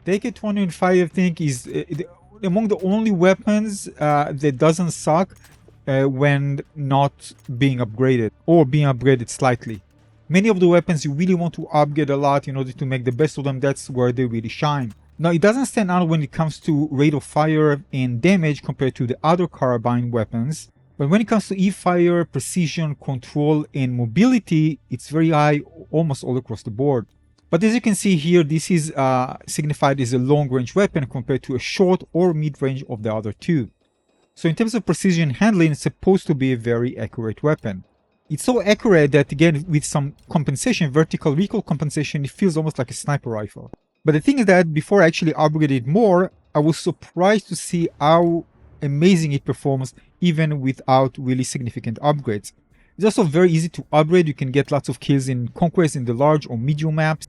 The AK-205 I think is among the only weapons that doesn't suck when not being upgraded or being upgraded slightly. Many of the weapons you really want to upgrade a lot in order to make the best of them. That's where they really shine. Now, it doesn't stand out when it comes to rate of fire and damage compared to the other carbine weapons, but when it comes to e-fire, precision, control, and mobility, it's very high almost all across the board. But as you can see here, this is signified as a long-range weapon compared to a short or mid-range of the other two. So in terms of precision handling, it's supposed to be a very accurate weapon. It's so accurate that, again, with some compensation, vertical recoil compensation, it feels almost like a sniper rifle. But the thing is that before I actually upgraded more, I was surprised to see how amazing it performs even without really significant upgrades. It's also very easy to upgrade. You can get lots of kills in Conquest in the large or medium maps.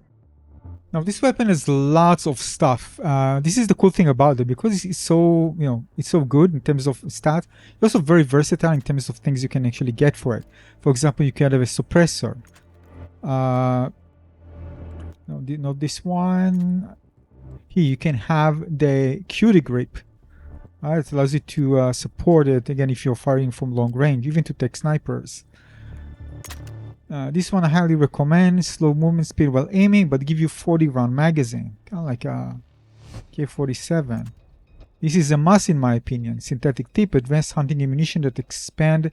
Now this weapon has lots of stuff. This is the cool thing about it, because it's so, it's so good in terms of stats. It's also very versatile in terms of things you can actually get for it. For example, you can have a suppressor. No, not this one. Here you can have the cutie grip. It allows you to support it again if you're firing from long range, even to take snipers. This one I highly recommend. Slow movement speed while aiming, but give you 40 round magazine, kind of like a AK-47. This is a must in my opinion. Synthetic tip, advanced hunting ammunition that expand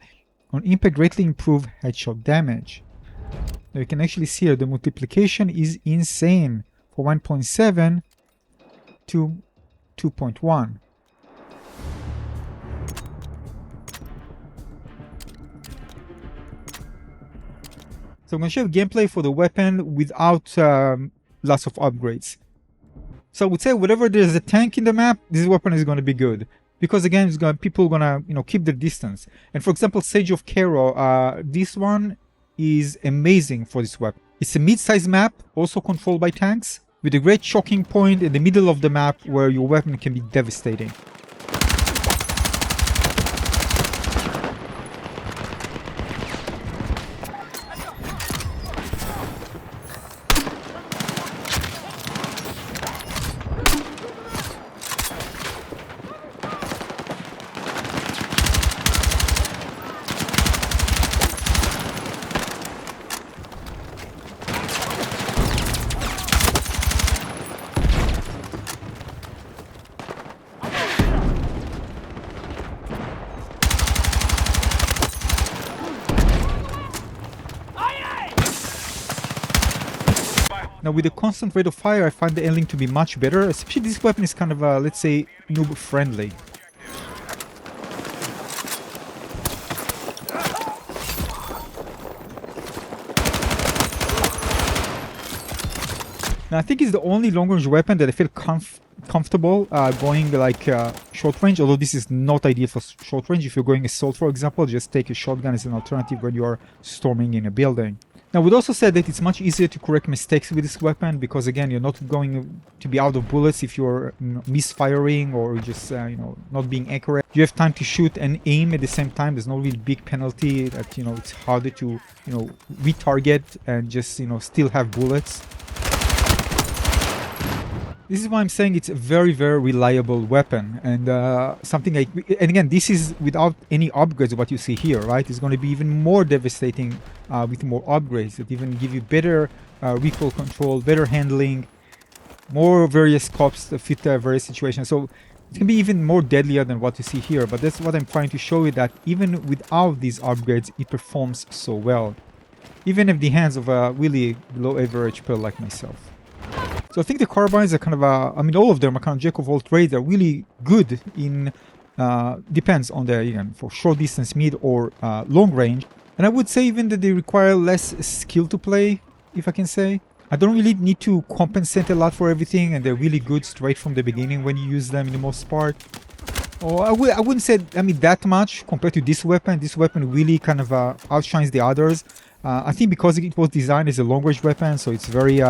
on impact, greatly improve headshot damage. Now you can actually see here the multiplication is insane for 1.7 to 2.1. So I'm going to show you gameplay for the weapon without lots of upgrades. So I would say whenever there's a tank in the map, this weapon is going to be good. Because again, people are going to keep their distance. And for example, Sage of Cairo, this one is amazing for this weapon. It's a mid-sized map, also controlled by tanks, with a great choking point in the middle of the map where your weapon can be devastating. Now with the constant rate of fire, I find the handling to be much better, especially this weapon is kind of, let's say, noob friendly. Now I think it's the only long-range weapon that I feel comfortable going like short range, although this is not ideal for short range. If you're going assault, for example, just take a shotgun as an alternative when you are storming in a building. Now, we also said that it's much easier to correct mistakes with this weapon because, again, you're not going to be out of bullets if you're misfiring or just, not being accurate. You have time to shoot and aim at the same time. There's no really big penalty that, it's harder to, retarget and just, still have bullets. This is why I'm saying it's a very, very reliable weapon, and something like, and again, this is without any upgrades. What you see here, right? It's going to be even more devastating with more upgrades that even give you better recoil control, better handling, more various scopes that fit various situations. So it can be even more deadlier than what you see here. But that's what I'm trying to show you, that even without these upgrades, it performs so well, even in the hands of a really below average player like myself. So I think the carbines are kind of, all of them are kind of jack of all trades. They're really good in, depends on the, again, for short distance, mid or long range. And I would say even that they require less skill to play, if I can say. I don't really need to compensate a lot for everything, and they're really good straight from the beginning when you use them in the most part. Or I wouldn't say, that much compared to this weapon. This weapon really kind of outshines the others. I think because it was designed as a long-range weapon, so it's very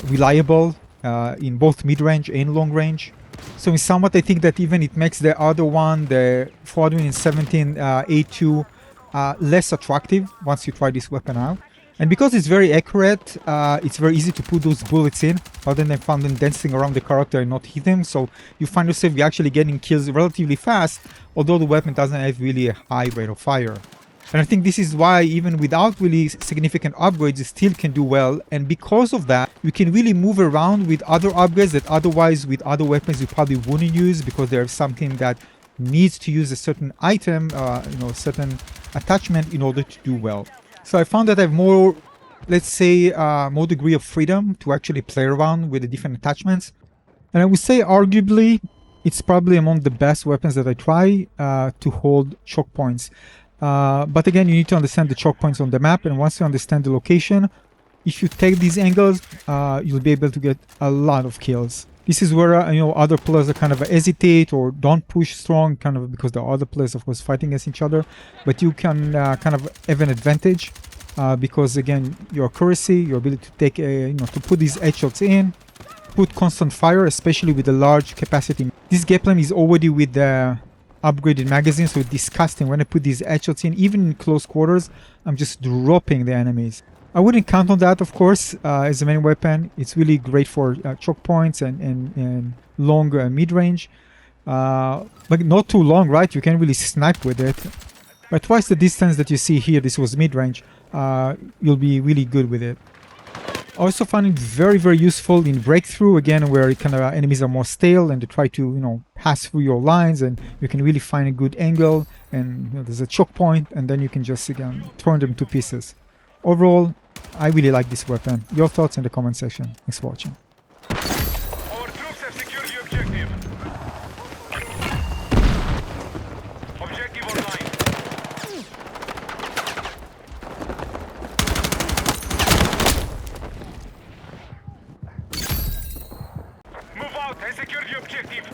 reliable in both mid-range and long-range. So in somewhat, I think that even it makes the other one, the 417 A2, less attractive once you try this weapon out. And because it's very accurate, it's very easy to put those bullets in rather than find them dancing around the character and not hit them. So you find yourself you're actually getting kills relatively fast, although the weapon doesn't have really a high rate of fire. And I think this is why even without really significant upgrades, it still can do well. And because of that, you can really move around with other upgrades that otherwise with other weapons you probably wouldn't use, because there's something that needs to use a certain item, certain attachment in order to do well. So I found that I have more, let's say, more degree of freedom to actually play around with the different attachments. And I would say arguably, it's probably among the best weapons that I try to hold choke points. But again, you need to understand the choke points on the map, and once you understand the location, if you take these angles, you'll be able to get a lot of kills. This is where other players are kind of hesitate or don't push strong, kind of because the other players, of course, fighting against each other. But you can kind of have an advantage because again, your accuracy, your ability to take to put these headshots in, put constant fire, especially with the large capacity. This gameplay is already with the upgraded magazine, so it's disgusting. When I put these headshots in, even in close quarters, I'm just dropping the enemies. I wouldn't count on that, of course, as a main weapon. It's really great for choke points and long mid-range. But not too long, right? You can't really snipe with it. But twice the distance that you see here, this was mid-range, you'll be really good with it. I also find it very, very useful in breakthrough, again, where kind of enemies are more stale and they try to, pass through your lines, and you can really find a good angle, and there's a choke point, and then you can just, again, turn them to pieces. Overall, I really like this weapon. Your thoughts in the comment section. Thanks for watching. Our troops have secured the objective. Objective online. Move out and secure the objective.